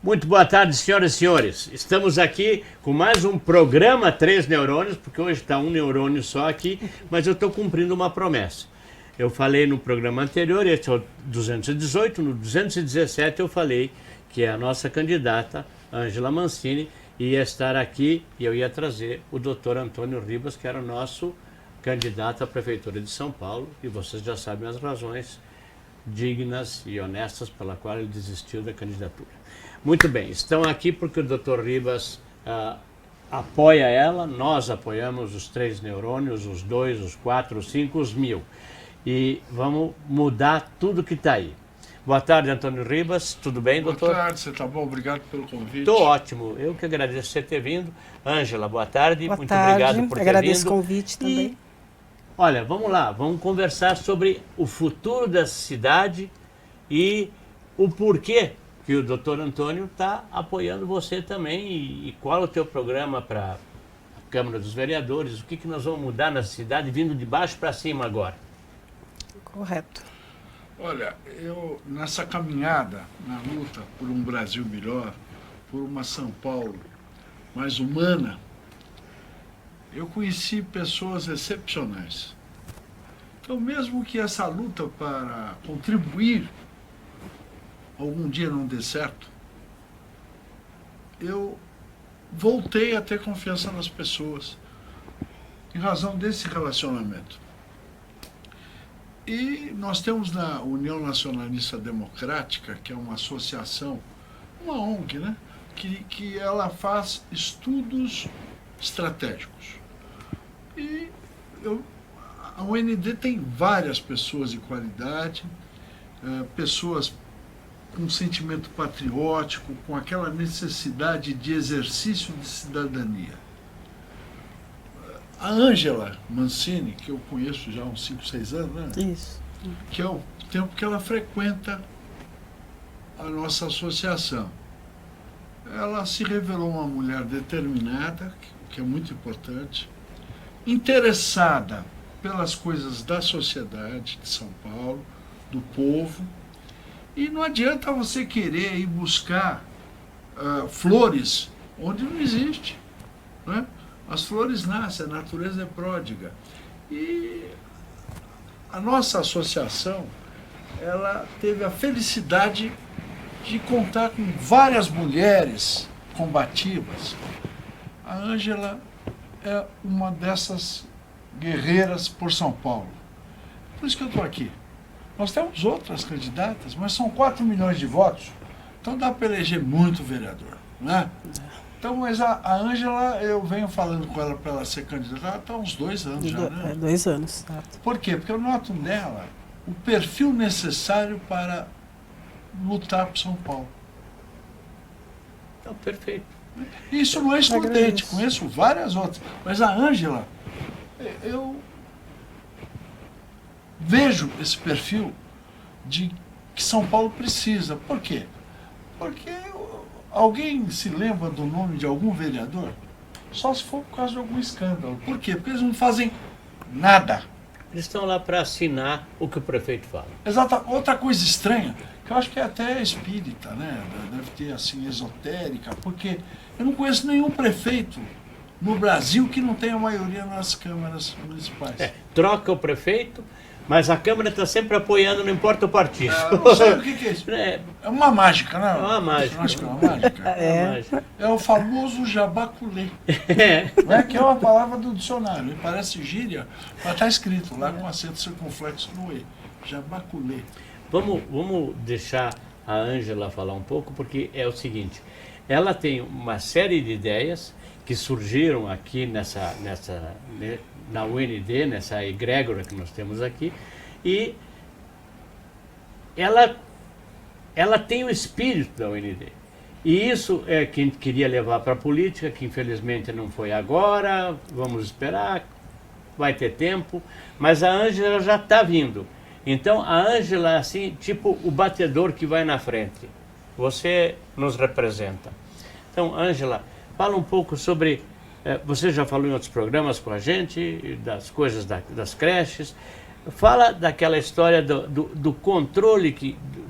Muito boa tarde, senhoras e senhores. Estamos aqui com mais um programa 3 Neurônios, porque hoje está um neurônio só aqui, mas eu estou cumprindo uma promessa. Eu falei no programa anterior, esse é o 218, no 217 eu falei que a nossa candidata, Ângela Mancini, ia estar aqui e eu ia trazer o doutor Antônio Ribas, que era o nosso candidato à Prefeitura de São Paulo, e vocês já sabem as razões dignas e honestas pela qual ele desistiu da candidatura. Muito bem, estão aqui porque o Dr. Ribas apoia ela, nós apoiamos os 3 neurônios, os 2, os 4, os 5, os 1000. E vamos mudar tudo que está aí. Boa tarde, Antônio Ribas, tudo bem, doutor? Boa tarde, você está bom? Obrigado pelo convite. Estou ótimo, eu que agradeço você ter vindo. Ângela, boa tarde, boa muito tarde. Obrigado por ter vindo. Agradeço o convite também. Olha, vamos lá, vamos conversar sobre o futuro da cidade e o porquê que o doutor Antônio está apoiando você também e qual é o teu programa para a Câmara dos Vereadores, o que nós vamos mudar na cidade vindo de baixo para cima agora. Correto. Olha, eu nessa caminhada, na luta por um Brasil melhor, por uma São Paulo mais humana, eu conheci pessoas excepcionais. Então, mesmo que essa luta para contribuir algum dia não dê certo, eu voltei a ter confiança nas pessoas, em razão desse relacionamento. E nós temos na União Nacionalista Democrática, que é uma associação, uma ONG, né? que ela faz estudos estratégicos. E a UND tem várias pessoas de qualidade, pessoas com sentimento patriótico, com aquela necessidade de exercício de cidadania. A Ângela Mancini, que eu conheço já há uns 5, 6 anos, né? Isso. Que é o tempo que ela frequenta a nossa associação. Ela se revelou uma mulher determinada, que é muito importante, interessada pelas coisas da sociedade de São Paulo, do povo, e não adianta você querer ir buscar flores onde não existe, né? As flores nascem, a natureza é pródiga. E a nossa associação, ela teve a felicidade de contar com várias mulheres combativas. A Ângela é uma dessas guerreiras por São Paulo. Por isso que eu estou aqui. Nós temos outras candidatas, mas são 4 milhões de votos, então dá para eleger muito vereador, né? Então, mas a Ângela, eu venho falando com ela para ela ser candidata há uns 2 anos já, né? 2 anos, certo. Por quê? Porque eu noto nela o perfil necessário para lutar por São Paulo. Então, perfeito. Isso não é excludente, conheço várias outras, mas a Ângela, eu vejo esse perfil de que São Paulo precisa. Por quê? Porque alguém se lembra do nome de algum vereador? Só se for por causa de algum escândalo. Por quê? Porque eles não fazem nada. Eles estão lá para assinar o que o prefeito fala. Exato. Outra coisa estranha, que eu acho que é até espírita, né? Deve ter assim, esotérica, porque eu não conheço nenhum prefeito no Brasil que não tenha maioria nas câmaras municipais. Troca o prefeito, mas a Câmara está sempre apoiando, não importa o partido. Não sei o que é isso. É uma mágica, né? É uma mágica. Acho que é uma mágica. É o famoso jabaculê. Não é que é uma palavra do dicionário. E parece gíria, mas está escrito lá com acento circunflexo no E. Jabaculê. Vamos deixar a Ângela falar um pouco, porque é o seguinte, ela tem uma série de ideias que surgiram aqui na UND, nessa egrégora que nós temos aqui, e ela tem o espírito da UND. E isso é quem queria levar para a política, que infelizmente não foi agora, vamos esperar, vai ter tempo, mas a Ângela já está vindo. Então a Ângela é assim, tipo o batedor que vai na frente. Você nos representa. Então, Ângela, fala um pouco sobre... Você já falou em outros programas com a gente, das coisas das creches. Fala daquela história do controle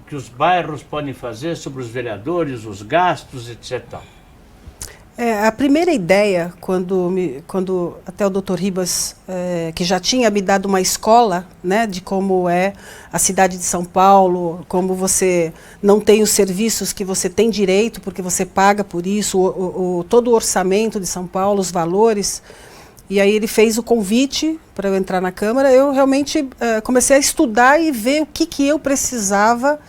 que os bairros podem fazer sobre os vereadores, os gastos, etc. A primeira ideia, quando até o Dr. Ribas, que já tinha me dado uma escola, né, de como é a cidade de São Paulo, como você não tem os serviços que você tem direito, porque você paga por isso, todo o orçamento de São Paulo, os valores. E aí ele fez o convite para eu entrar na Câmara. Eu realmente comecei a estudar e ver o que eu precisava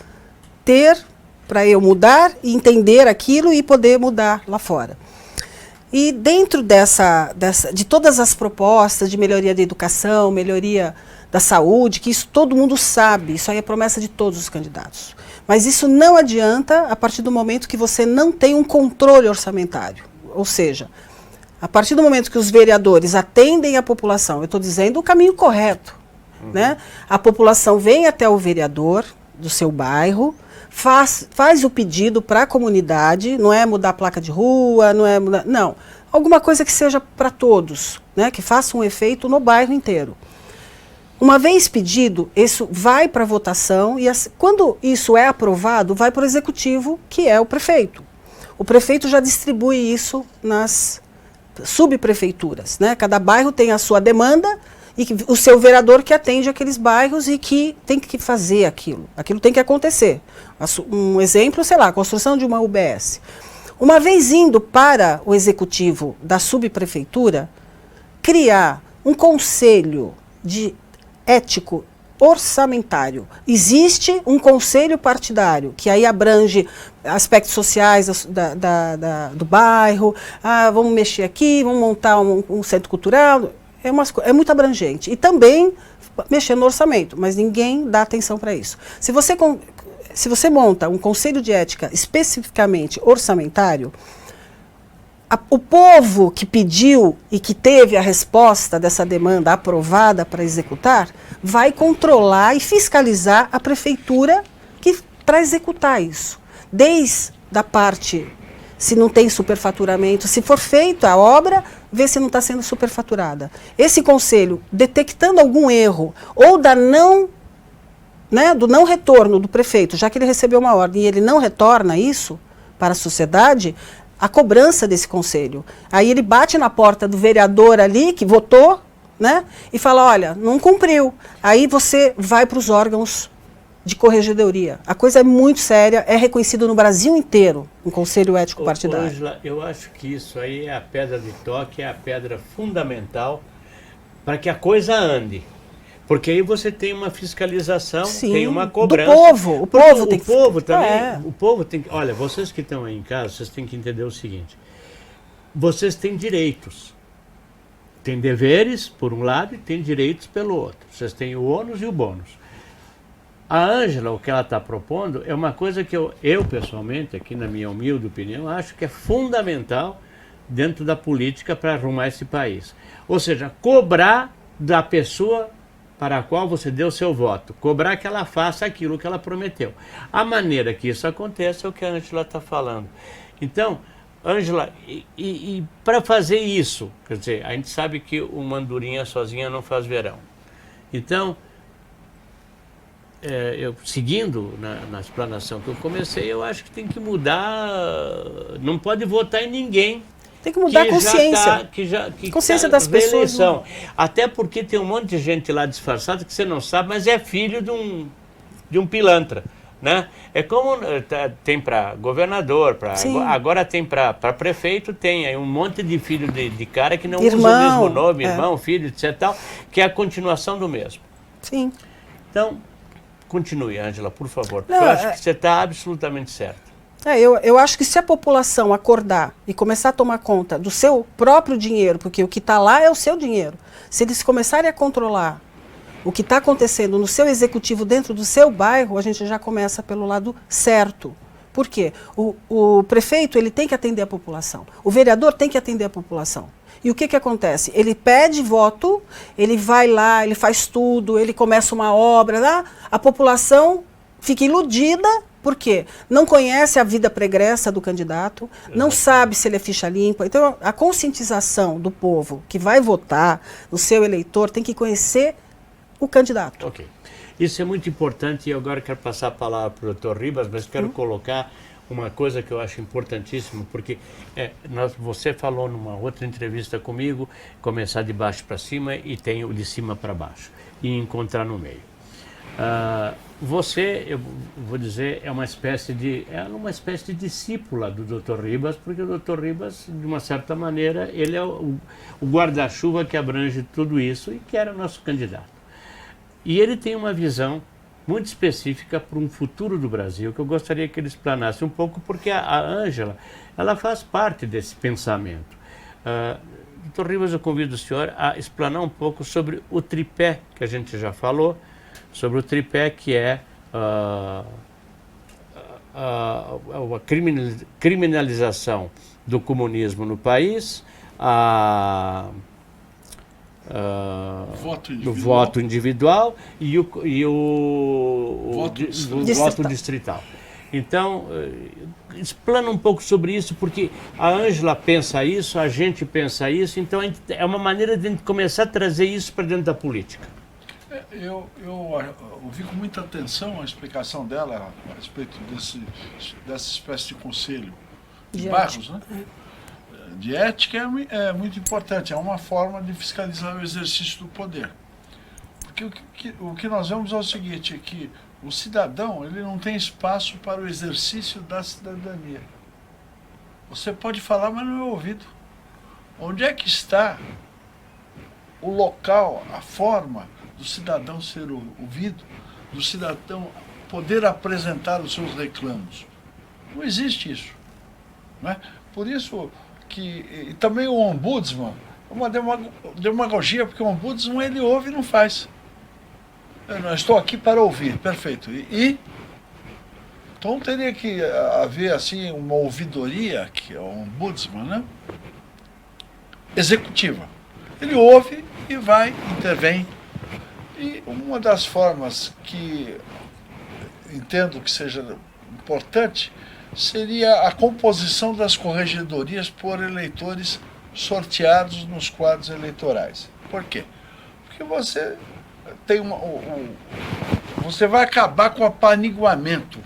ter para eu mudar e entender aquilo e poder mudar lá fora. E dentro de todas as propostas de melhoria da educação, melhoria da saúde, que isso todo mundo sabe, isso aí é promessa de todos os candidatos. Mas isso não adianta a partir do momento que você não tem um controle orçamentário. Ou seja, a partir do momento que os vereadores atendem a população, eu estou dizendo o caminho correto, né? A população vem até o vereador do seu bairro, faz o pedido para a comunidade, não é mudar a placa de rua, não, alguma coisa que seja para todos, né, que faça um efeito no bairro inteiro. Uma vez pedido, isso vai para votação e quando isso é aprovado, vai para o executivo, que é o prefeito. O prefeito já distribui isso nas subprefeituras, né? Cada bairro tem a sua demanda e o seu vereador que atende aqueles bairros e que tem que fazer aquilo. Aquilo tem que acontecer. Um exemplo, sei lá, a construção de uma UBS. Uma vez indo para o executivo da subprefeitura, criar um conselho de ético orçamentário. Existe um conselho partidário, que aí abrange aspectos sociais do bairro, vamos mexer aqui, vamos montar um centro cultural. É muito abrangente. E também mexer no orçamento, mas ninguém dá atenção para isso. Se você monta um conselho de ética especificamente orçamentário, o povo que pediu e que teve a resposta dessa demanda aprovada para executar, vai controlar e fiscalizar a prefeitura para executar isso. Desde a parte, se não tem superfaturamento, se for feita a obra, ver se não está sendo superfaturada. Esse conselho, detectando algum erro ou do não retorno do prefeito, já que ele recebeu uma ordem e ele não retorna isso para a sociedade, a cobrança desse conselho. Aí ele bate na porta do vereador ali, que votou, né, e fala, olha, não cumpriu. Aí você vai para os órgãos de corregedoria. A coisa é muito séria, é reconhecido no Brasil inteiro, um conselho ético partidário. Ângela, eu acho que isso aí é a pedra de toque, é a pedra fundamental para que a coisa ande. Porque aí você tem uma fiscalização, sim, tem uma cobrança. Do povo. O povo tem que... O povo também, o povo tem que... Olha, vocês que estão aí em casa, vocês têm que entender o seguinte. Vocês têm direitos. Tem deveres, por um lado, e tem direitos pelo outro. Vocês têm o ônus e o bônus. A Ângela, o que ela está propondo, é uma coisa que eu, pessoalmente, aqui na minha humilde opinião, acho que é fundamental dentro da política para arrumar esse país. Ou seja, cobrar da pessoa para a qual você deu seu voto, cobrar que ela faça aquilo que ela prometeu. A maneira que isso acontece é o que a Ângela está falando. Então, Ângela, e para fazer isso, quer dizer, a gente sabe que uma andorinha sozinha não faz verão. Então, eu seguindo na explanação que eu comecei, eu acho que tem que mudar, não pode votar em ninguém. Tem que mudar a consciência. Consciência das pessoas. Até porque tem um monte de gente lá disfarçada que você não sabe, mas é filho de um pilantra. Né? É como tem para governador, agora tem para prefeito, tem aí um monte de filho de cara que não usa o mesmo nome, irmão, filho, etc. Tal, que é a continuação do mesmo. Sim. Então, continue, Ângela, por favor. Porque eu acho que você está absolutamente certo. Eu acho que se a população acordar e começar a tomar conta do seu próprio dinheiro, porque o que está lá é o seu dinheiro, se eles começarem a controlar o que está acontecendo no seu executivo dentro do seu bairro, a gente já começa pelo lado certo. Por quê? O prefeito ele tem que atender a população, o vereador tem que atender a população. E o que acontece? Ele pede voto, ele vai lá, ele faz tudo, ele começa uma obra, a população fica iludida. Por quê? Não conhece a vida pregressa do candidato, não sabe se ele é ficha limpa. Então, a conscientização do povo que vai votar, no seu eleitor, tem que conhecer o candidato. Ok. Isso é muito importante e eu agora quero passar a palavra para o Dr. Ribas, mas quero colocar uma coisa que eu acho importantíssima, porque você falou numa outra entrevista comigo, começar de baixo para cima e tem o de cima para baixo, e encontrar no meio. Você, eu vou dizer, é uma espécie de discípula do Dr. Ribas, porque o Dr. Ribas, de uma certa maneira, ele é o guarda-chuva que abrange tudo isso e que era nosso candidato. E ele tem uma visão muito específica para um futuro do Brasil, que eu gostaria que ele explanasse um pouco, porque a Ângela, ela faz parte desse pensamento. Dr. Ribas, eu convido o senhor a explanar um pouco sobre o tripé, que a gente já falou, sobre o tripé que é a criminalização do comunismo no país, do voto individual e o voto distrital. Então, explana um pouco sobre isso, porque a Ângela pensa isso, a gente pensa isso, então é uma maneira de a gente começar a trazer isso para dentro da política. Eu ouvi com muita atenção a explicação dela a respeito dessa espécie de conselho de bairros, né? De ética é muito importante, é uma forma de fiscalizar o exercício do poder. Porque o que nós vemos é o seguinte, é que o cidadão ele não tem espaço para o exercício da cidadania. Você pode falar, mas não é ouvido. Onde é que está o local, a forma do cidadão ser ouvido, do cidadão poder apresentar os seus reclamos? Não existe isso. Não é? Por isso que também o ombudsman é uma demagogia, porque o ombudsman ele ouve e não faz. Eu não estou aqui para ouvir, perfeito. Então teria que haver assim uma ouvidoria, que é o ombudsman, né? Executiva. Ele ouve e vai, intervém. E uma das formas que entendo que seja importante seria a composição das corregedorias por eleitores sorteados nos quadros eleitorais. Por quê? Porque você tem você vai acabar com o apaniguamento